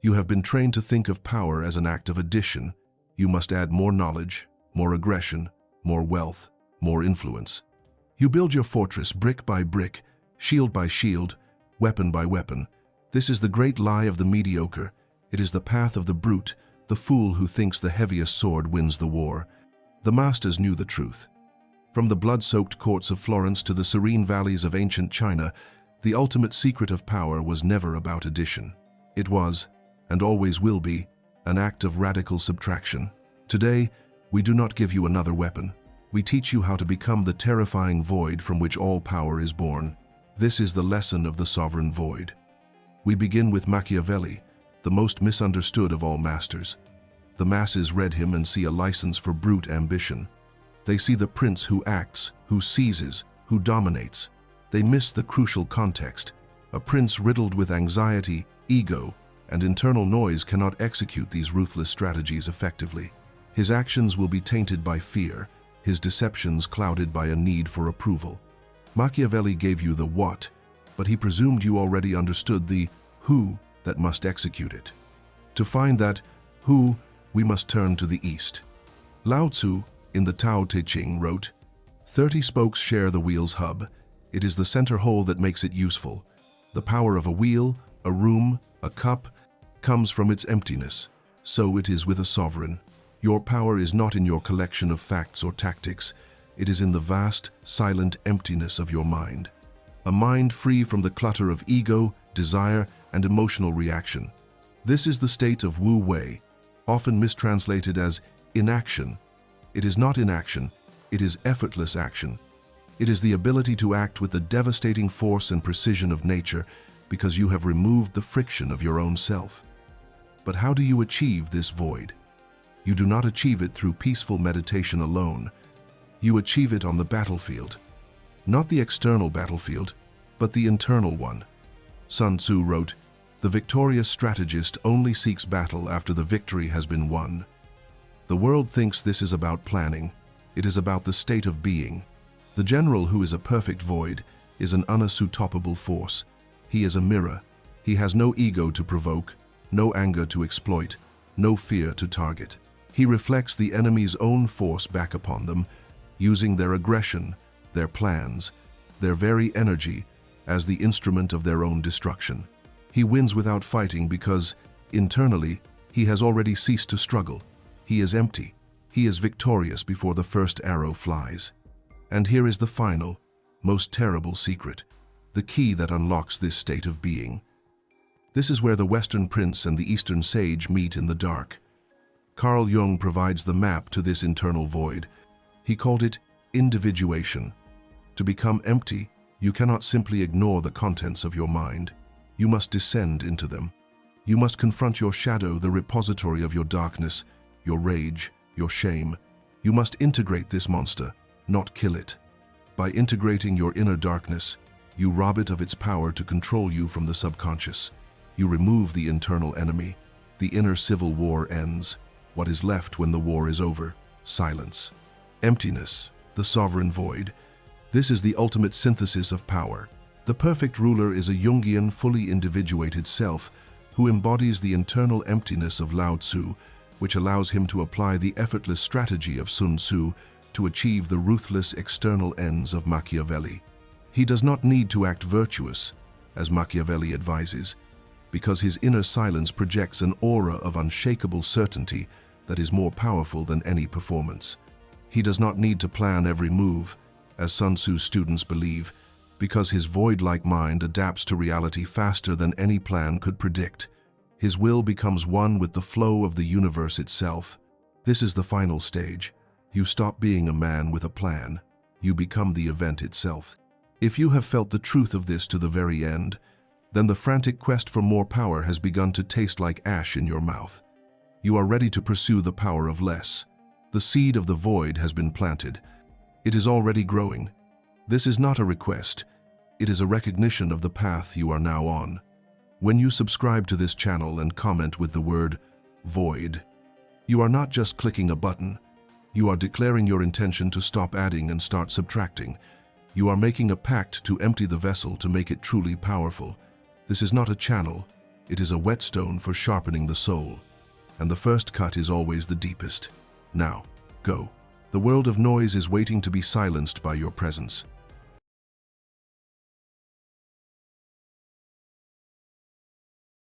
You have been trained to think of power as an act of addition. You must add more knowledge, more aggression, more wealth, more influence. You build your fortress brick by brick, shield by shield, weapon by weapon. This is the great lie of the mediocre. It is the path of the brute, the fool who thinks the heaviest sword wins the war. The masters knew the truth. From the blood-soaked courts of Florence to the serene valleys of ancient China, the ultimate secret of power was never about addition. It was, and always will be, an act of radical subtraction. Today, we do not give you another weapon. We teach you how to become the terrifying void from which all power is born. This is the lesson of the sovereign void. We begin with Machiavelli, the most misunderstood of all masters. The masses read him and see a license for brute ambition. They see the prince who acts, who seizes, who dominates. They miss the crucial context. A prince riddled with anxiety, ego, and internal noise cannot execute these ruthless strategies effectively. His actions will be tainted by fear, his deceptions clouded by a need for approval. Machiavelli gave you the what, but he presumed you already understood the who that must execute it. To find that who, we must turn to the East. Lao Tzu, in the Tao Te Ching, wrote, 30 spokes share the wheel's hub. It is the center hole that makes it useful. The power of a wheel, a room, a cup, comes from its emptiness. So it is with a sovereign. Your power is not in your collection of facts or tactics. It is in the vast, silent emptiness of your mind. A mind free from the clutter of ego, desire, and emotional reaction. This is the state of Wu Wei, often mistranslated as inaction. It is not inaction, it is effortless action. It is the ability to act with the devastating force and precision of nature because you have removed the friction of your own self. But how do you achieve this void? You do not achieve it through peaceful meditation alone. You achieve it on the battlefield. Not the external battlefield, but the internal one. Sun Tzu wrote, "The victorious strategist only seeks battle after the victory has been won." The world thinks this is about planning. It is about the state of being. The general who is a perfect void is an unassutoppable force. He is a mirror. He has no ego to provoke, no anger to exploit, no fear to target. He reflects the enemy's own force back upon them, using their aggression, their plans, their very energy as the instrument of their own destruction. He wins without fighting because, internally, he has already ceased to struggle. He is empty. He is victorious before the first arrow flies. And here is the final, most terrible secret, the key that unlocks this state of being. This is where the Western prince and the Eastern sage meet in the dark. Carl Jung provides the map to this internal void. He called it individuation. To become empty, you cannot simply ignore the contents of your mind. You must descend into them. You must confront your shadow, the repository of your darkness, your rage, your shame. You must integrate this monster, not kill it. By integrating your inner darkness, you rob it of its power to control you from the subconscious. You remove the internal enemy. The inner civil war ends. What is left when the war is over? Silence. Emptiness, the sovereign void. This is the ultimate synthesis of power. The perfect ruler is a Jungian, fully individuated self who embodies the internal emptiness of Lao Tzu, which allows him to apply the effortless strategy of Sun Tzu to achieve the ruthless external ends of Machiavelli. He does not need to act virtuous, as Machiavelli advises, because his inner silence projects an aura of unshakable certainty that is more powerful than any performance. He does not need to plan every move, as Sun Tzu's students believe, because his void-like mind adapts to reality faster than any plan could predict. His will becomes one with the flow of the universe itself. This is the final stage. You stop being a man with a plan. You become the event itself. If you have felt the truth of this to the very end, then the frantic quest for more power has begun to taste like ash in your mouth. You are ready to pursue the power of less. The seed of the void has been planted. It is already growing. This is not a request. It is a recognition of the path you are now on. When you subscribe to this channel and comment with the word void, you are not just clicking a button. You are declaring your intention to stop adding and start subtracting. You are making a pact to empty the vessel to make it truly powerful. This is not a channel. It is a whetstone for sharpening the soul, and the first cut is always the deepest. Now, go. The world of noise is waiting to be silenced by your presence.